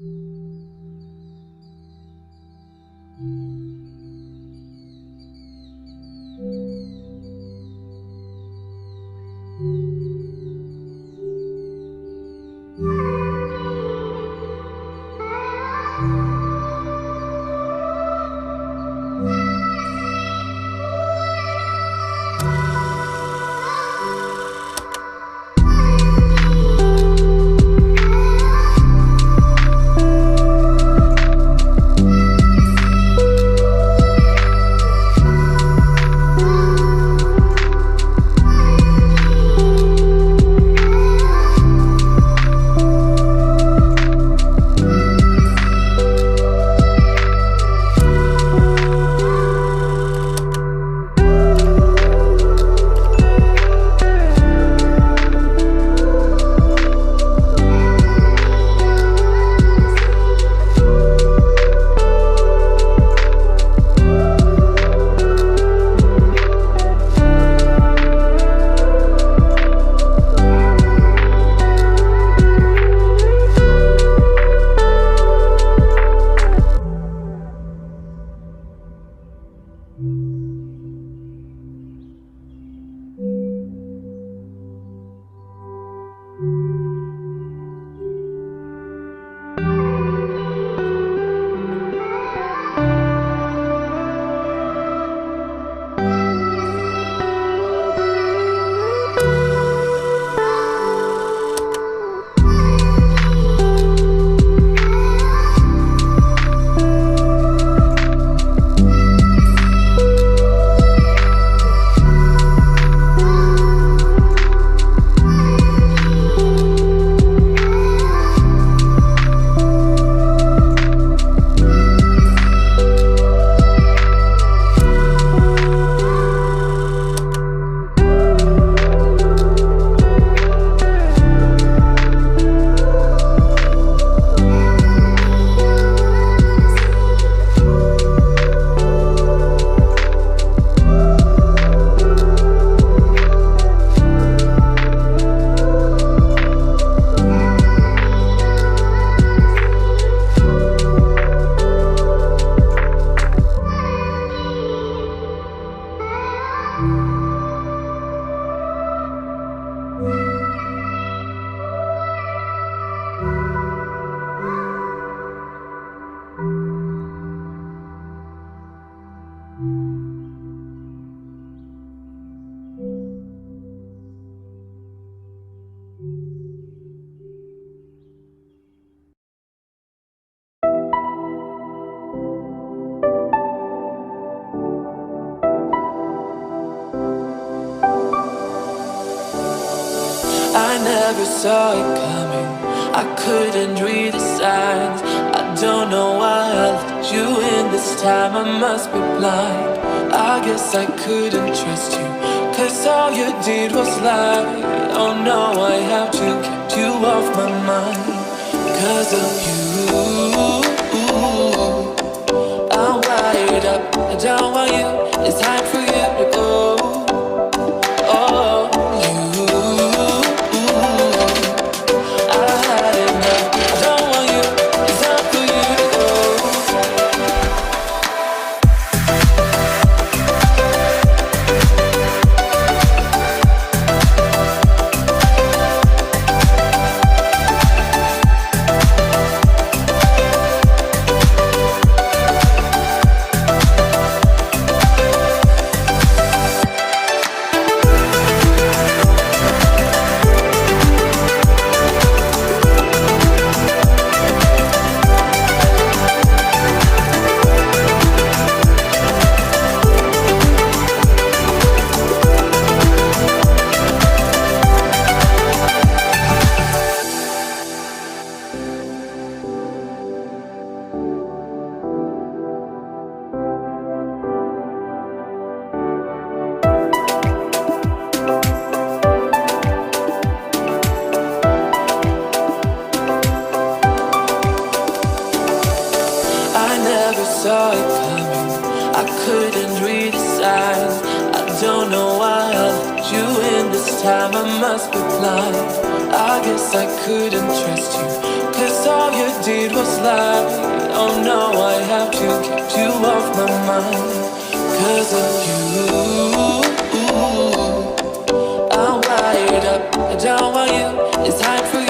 I never saw it coming, I couldn't read the signs. I don't know why I let you in this time, I must be blind. I guess I couldn't trust you, cause all you did was lie. Oh no, I have to get you off my mind. Cause of you, I'm wired up, I don't want you, it's time for you to go. Saw it coming, I couldn't read the signs. I don't know why I let you in this time, I must be blind. I guess I couldn't trust you, cause all you did was lie. Oh no, I have to keep you off my mind. 'Cause of you, I'm wired up. I don't want you, it's hard for you.